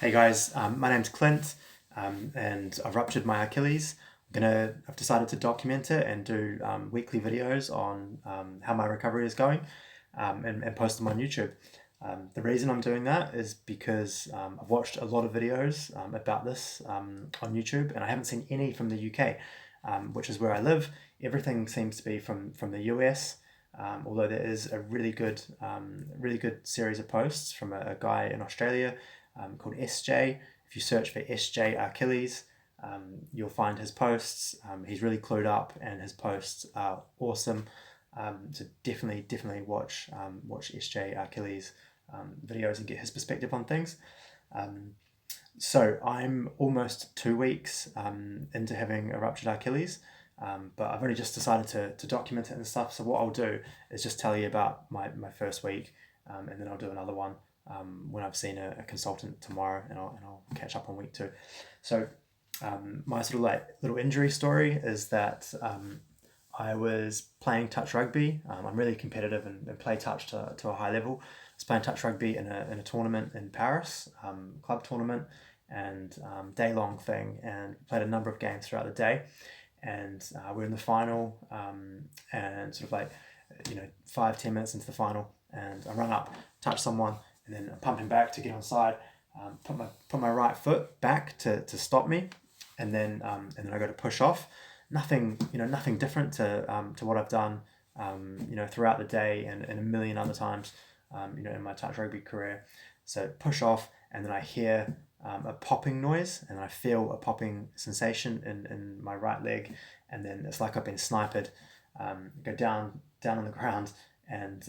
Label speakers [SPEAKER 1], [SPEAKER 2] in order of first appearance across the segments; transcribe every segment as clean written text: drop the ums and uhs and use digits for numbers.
[SPEAKER 1] Hey guys, my name's Clint, and I've ruptured my Achilles. I've decided to document it and do weekly videos on how my recovery is going, and post them on YouTube. The reason I'm doing that is because I've watched a lot of videos about this on YouTube, and I haven't seen any from the UK, which is where I live. Everything seems to be from the US. Although there is a really good series of posts from a guy in Australia called SJ. If you search for SJ Achilles, you'll find his posts. He's really clued up, and his posts are awesome. So definitely watch SJ Achilles videos and get his perspective on things. So I'm almost 2 weeks into having a ruptured Achilles, but I've only just decided to document it and stuff. So what I'll do is just tell you about my first week, and then I'll do another one when I've seen a consultant tomorrow, and I'll catch up on week 2. So my sort of like little injury story is that I was playing touch rugby. I'm really competitive and play touch to a high level. I was playing touch rugby in a tournament in Paris, club tournament, and day long thing, and played a number of games throughout the day. And we're in the final, and sort of like 5-10 minutes into the final, and I run up, touch someone, and then I'm pumping back to get on side. Put my right foot back to stop me, and then I go to push off. Nothing different to what I've done throughout the day and a million other times in my touch rugby career. So push off, and then I hear a popping noise, and I feel a popping sensation in my right leg, and then it's like I've been sniped. Go down on the ground, and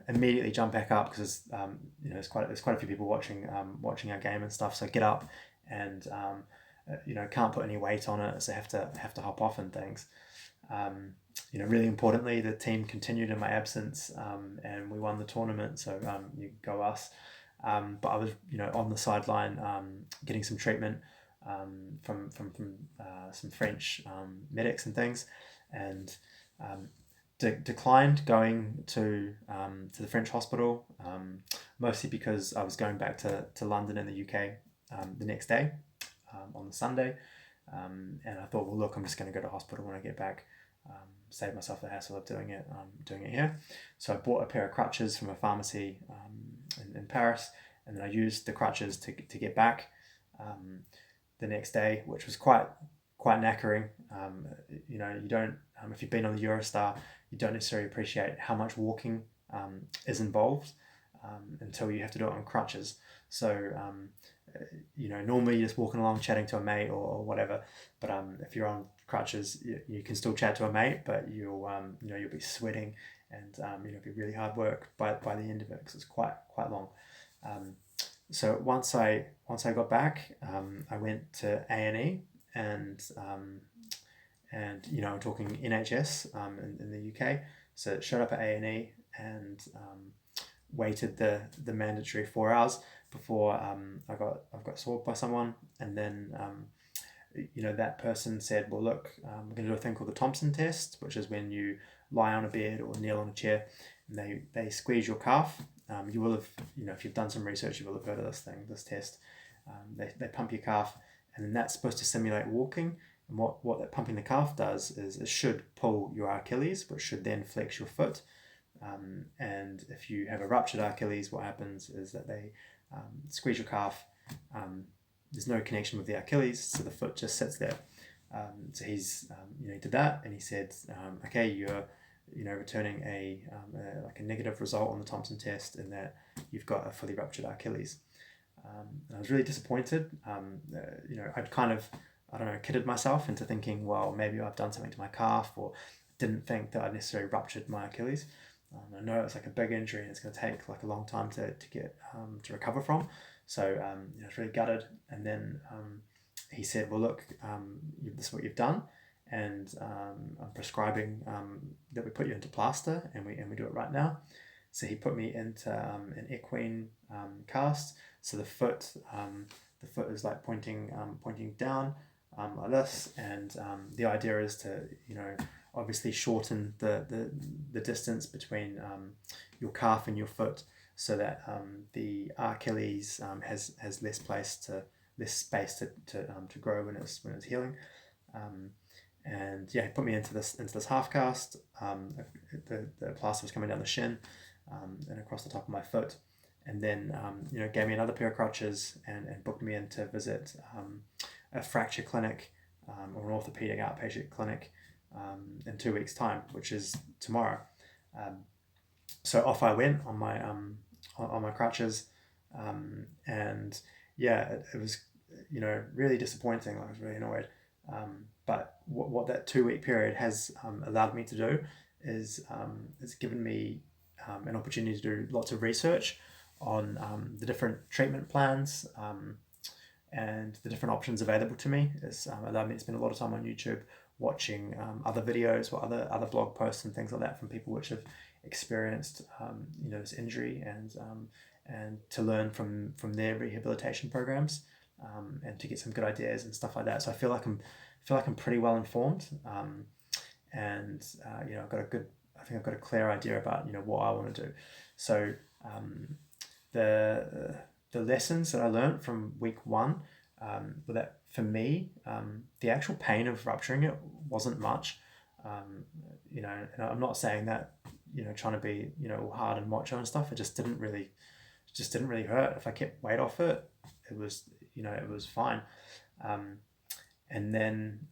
[SPEAKER 1] immediately jump back up because there's quite a few people watching our game and stuff. So I get up, and can't put any weight on it, so have to hop off and things. Really importantly, the team continued in my absence, and we won the tournament. So you go us. But I was on the sideline getting some treatment from some French medics and things, and declined going to the French hospital, mostly because I was going back to London in the UK the next day, on the Sunday, and I thought, well, look, I'm just going to go to hospital when I get back, save myself the hassle of doing it here. So I bought a pair of crutches from a pharmacy in Paris, and then I used the crutches to get back the next day, which was quite knackering. You don't, if you've been on the Eurostar, you don't necessarily appreciate how much walking is involved until you have to do it on crutches. So normally you're just walking along chatting to a mate or whatever, but if you're on crutches, you can still chat to a mate, but you'll be sweating, and it'll be really hard work by the end of it, because it's quite long. So once I got back, I went to A&E, and I'm talking NHS in the UK. So showed up at A&E, and waited the mandatory 4 hours before I got swabbed by someone, and then that person said, well, look, we're going to do a thing called the Thompson test, which is when you lie on a bed or kneel on a chair, and they squeeze your calf. You will have, if you've done some research, you will have heard of this test. They pump your calf, and then that's supposed to simulate walking. And what that pumping the calf does is it should pull your Achilles, which should then flex your foot. And if you have a ruptured Achilles, what happens is that they squeeze your calf. There's no connection with the Achilles, so the foot just sits there. So he did that, and he said, okay, you're returning a negative result on the Thompson test, and that you've got a fully ruptured Achilles. And I was really disappointed. I'd kind of, I don't know, kidded myself into thinking, well, maybe I've done something to my calf, or didn't think that I'd necessarily ruptured my Achilles. I know it's like a big injury, and it's going to take like a long time to get to recover from. So I was really gutted. And then he said, well, look, this is what you've done, and I'm prescribing that we put you into plaster, and we do it right now. So he put me into an equine cast. So the foot is like pointing down like this, and the idea is to obviously shorten the distance between your calf and your foot, so that the Achilles has less space to grow when it's healing. And yeah, he put me into this half cast. The plaster was coming down the shin and across the top of my foot, and then gave me another pair of crutches and booked me in to visit a fracture clinic or an orthopedic outpatient clinic in 2 weeks' time, which is tomorrow. So off I went on my crutches, and yeah, it was really disappointing. I was really annoyed. But what that 2 week period has allowed me to do is it's given me an opportunity to do lots of research on the different treatment plans and the different options available to me. It's allowed me to spend a lot of time on YouTube watching other videos or other blog posts and things like that from people which have experienced this injury, and to learn from their rehabilitation programs, and to get some good ideas and stuff like that. So I feel like I'm pretty well informed, and I think I've got a clear idea about what I want to do. So the lessons that I learned from week one were that for me, the actual pain of rupturing it wasn't much. And I'm not saying that trying to be all hard and macho and stuff. It just didn't really hurt. If I kept weight off it, it was fine. And then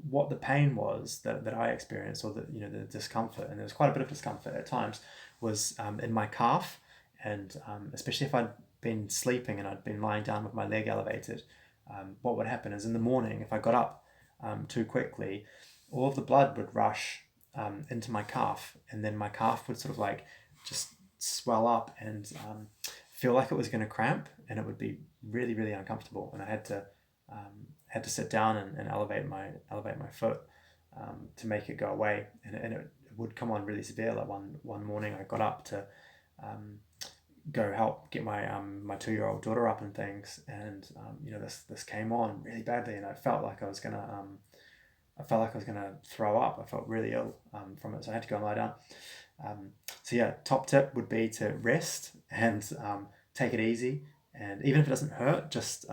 [SPEAKER 1] what the pain was that I experienced, or the discomfort, and there was quite a bit of discomfort at times, was in my calf, and especially if I'd been sleeping and I'd been lying down with my leg elevated. What would happen is in the morning, if I got up too quickly, all of the blood would rush into my calf, and then my calf would sort of like just swell up and feel like it was going to cramp, and it would be really, really uncomfortable. And I had to sit down and elevate my foot to make it go away, and it would come on really severe. Like one morning, I got up to go help get my 2-year-old daughter up and things, and this came on really badly, and I felt like I was gonna throw up. I felt really ill from it, so I had to go and lie down. So yeah, top tip would be to rest and take it easy, and even if it doesn't hurt, just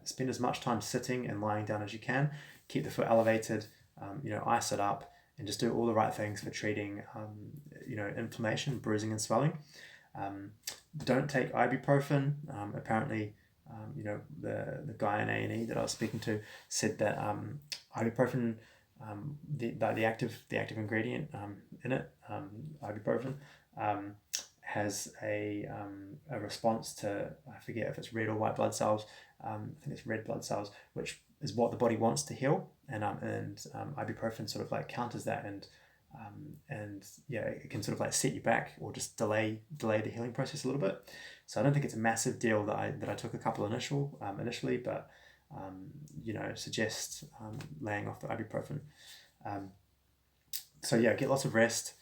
[SPEAKER 1] spend as much time sitting and lying down as you can. Keep the foot elevated, ice it up, and just do all the right things for treating inflammation, bruising, and swelling. Don't take ibuprofen. Apparently, the guy in A&E that I was speaking to said that ibuprofen, the active ingredient in it, ibuprofen, has a response to, I forget if it's red or white blood cells. I think it's red blood cells, which is what the body wants to heal, and ibuprofen sort of like counters that, and yeah, it can sort of like set you back or just delay the healing process a little bit. So I don't think it's a massive deal that I took a couple initially, but suggest laying off the ibuprofen. So yeah, get lots of rest,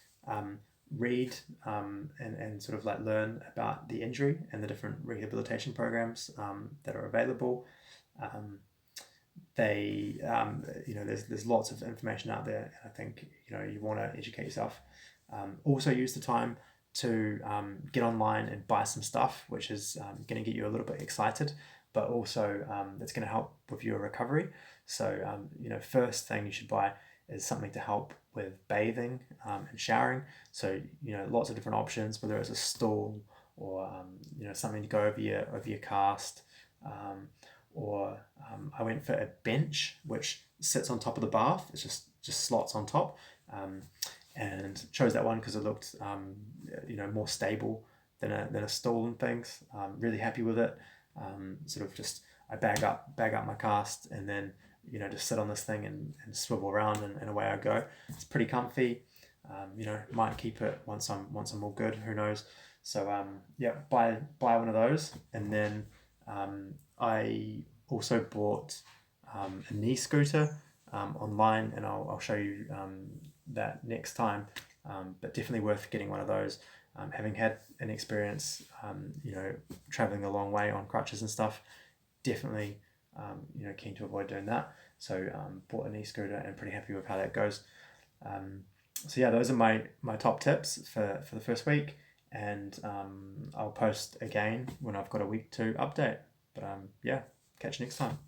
[SPEAKER 1] read and sort of like learn about the injury and the different rehabilitation programs that are available. There's lots of information out there, and I think you want to educate yourself. Also use the time to get online and buy some stuff, which is going to get you a little bit excited, but also it's going to help with your recovery. So first thing you should buy is something to help with bathing and showering. So lots of different options, whether it's a stool or something to go over your cast. Or I went for a bench which sits on top of the bath. It's just slots on top, and chose that one because it looked more stable than a stool and things. Really happy with it. Sort of just I bag up my cast, and then just sit on this thing and swivel around, and away I go. It's pretty comfy. Might keep it once I'm all good. Who knows? So yeah, buy one of those, and then I also bought a knee scooter online, and I'll show you that next time. But definitely worth getting one of those. Having had an experience, traveling a long way on crutches and stuff, definitely, keen to avoid doing that. So bought a knee scooter and pretty happy with how that goes. So yeah, those are my top tips for the first week. and I'll post again when I've got a week to update. But yeah, catch you next time.